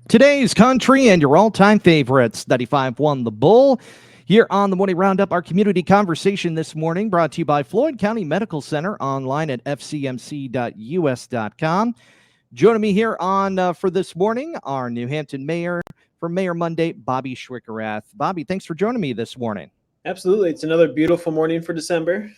Today's country and your all-time favorites, 95.1 The Bull. Here on the Morning Roundup, our community conversation this morning brought to you by Floyd County Medical Center, online at fcmc.us.com. Joining me here on for this morning, our New Hampton Mayor for Mayor Monday, Bobby Schwickerath. Bobby, thanks for joining me this morning. Absolutely. It's another beautiful morning for December.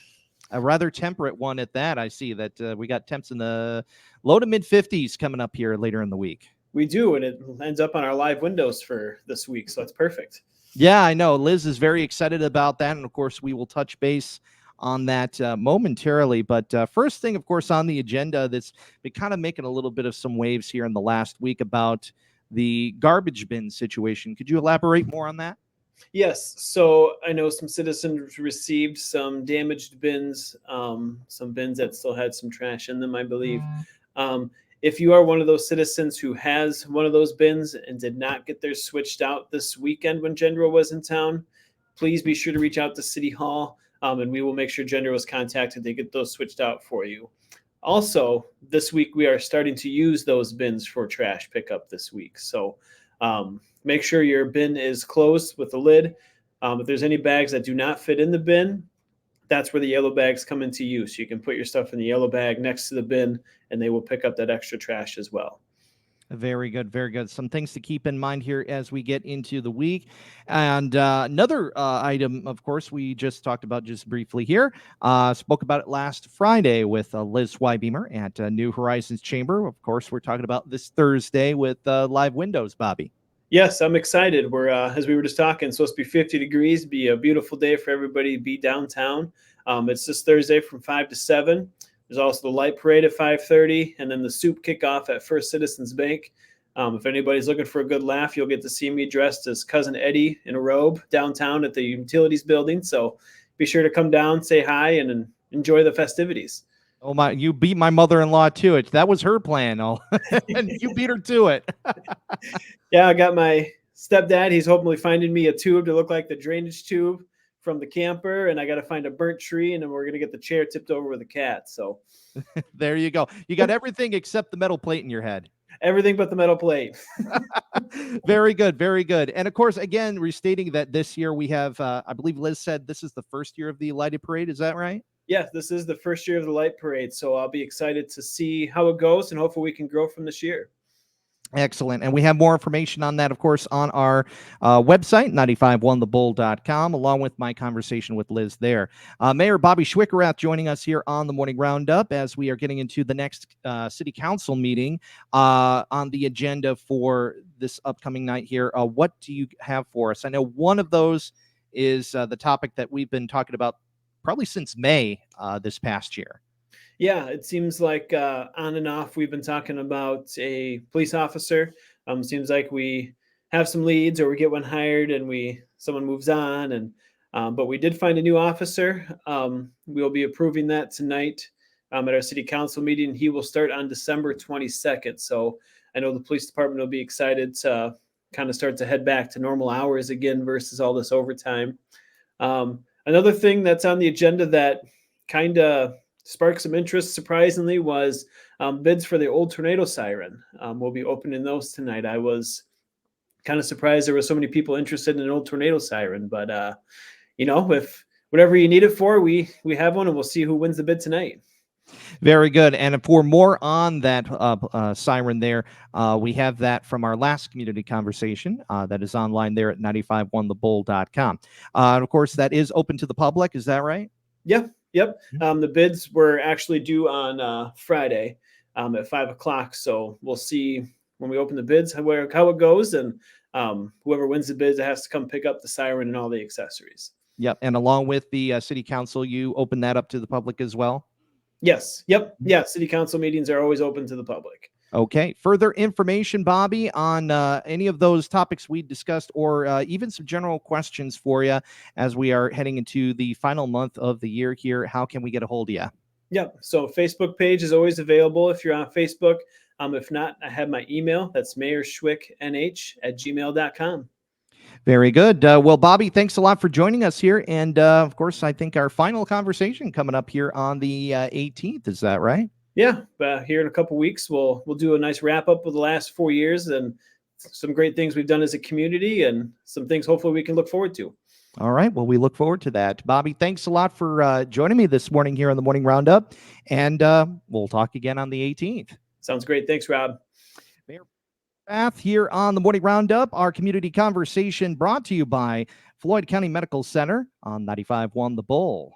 A rather temperate one at that. I see that we got temps in the low to mid-50s coming up here later in the week. We do, and it ends up on our live windows for this week, so it's perfect. Yeah, I know. Liz is very excited about that, and of course, we will touch base on that momentarily. But first thing, of course, on the agenda that's been kind of making a little bit of some waves here in the last week about the garbage bin situation. Could you elaborate more on that? Yes, so I know some citizens received some damaged bins, some bins that still had some trash in them, I believe. If you are one of those citizens who has one of those bins and did not get theirs switched out this weekend when Jendro was in town, please be sure to reach out to City Hall, and we will make sure Jendro is contacted to get those switched out for you. Also, this week we are starting to use those bins for trash pickup this week. So make sure your bin is closed with the lid. If there's any bags that do not fit in the bin, that's where the yellow bags come into use. You can put your stuff in the yellow bag next to the bin, and they will pick up that extra trash as well. Very good, very good. Some things to keep in mind here as we get into the week. And another item, of course, we just talked about just briefly here. Spoke about it last Friday with Liz Wybeamer at New Horizons Chamber. Of course, we're talking about this Thursday with live windows, Bobby. Yes, I'm excited. We're, as we were just talking, supposed to be 50 degrees, be a beautiful day for everybody to be downtown. It's this Thursday from 5 to 7. There's also the light parade at 5:30, and then the soup kickoff at First Citizens Bank. If anybody's looking for a good laugh, you'll get to see me dressed as Cousin Eddie in a robe downtown at the Utilities Building. So be sure to come down, say hi, and enjoy the festivities. Oh my! You beat my mother-in-law to it. That was her plan. Oh, and you beat her to it. Yeah, I got my stepdad. He's hopefully finding me a tube to look like the drainage tube from the camper, and I got to find a burnt tree, and then we're gonna get the chair tipped over with a cat. So there you go. You got everything except the metal plate in your head. Everything but the metal plate. Very good, very good. And of course, again, restating that this year we have, I believe Liz said this is the first year of the lighted parade. Is that right? Yes, this is the first year of the light parade, so I'll be excited to see how it goes, and hopefully we can grow from this year. Excellent. And we have more information on that, of course, on our website, 951thebull.com, along with my conversation with Liz there. Mayor Bobby Schwickerath joining us here on the Morning Roundup as we are getting into the next city council meeting on the agenda for this upcoming night here. What do you have for us? I know one of those is the topic that we've been talking about probably since May this past year. Yeah, it seems like on and off we've been talking about a police officer. Seems like we have some leads, or we get one hired and someone moves on, and but we did find a new officer. We'll be approving that tonight at our city council meeting. He will start on December 22nd. So I know the police department will be excited to kind of start to head back to normal hours again versus all this overtime. Another thing that's on the agenda that kind of sparked some interest, surprisingly, was bids for the old tornado siren. We'll be opening those tonight. I was kind of surprised there were so many people interested in an old tornado siren, but if whatever you need it for, we have one, and we'll see who wins the bid tonight. Very good. And for more on that siren there, we have that from our last community conversation that is online there at 951thebull.com. And of course, that is open to the public. Is that right? Yeah. Yep. The bids were actually due on Friday at 5 o'clock. So we'll see when we open the bids how it goes, and whoever wins the bids has to come pick up the siren and all the accessories. Yep. And along with the city council, you open that up to the public as well? Yes. Yep. Yeah. City council meetings are always open to the public. Okay. Further information, Bobby, on any of those topics we discussed, or even some general questions for you as we are heading into the final month of the year here, how can we get a hold of you? Yep. So Facebook page is always available if you're on Facebook. If not, I have my email. That's mayorschwicknh@gmail.com. Very good. Well, Bobby, thanks a lot for joining us here. And of course, I think our final conversation coming up here on the 18th. Is that right? Yeah. Here in a couple weeks, we'll do a nice wrap up of the last 4 years and some great things we've done as a community, and some things hopefully we can look forward to. All right. Well, we look forward to that. Bobby, thanks a lot for joining me this morning here on the Morning Roundup, and we'll talk again on the 18th. Sounds great. Thanks, Rob. Mayor Schwickerath here on the Morning Roundup, our community conversation brought to you by Floyd County Medical Center on 95.1 The Bull.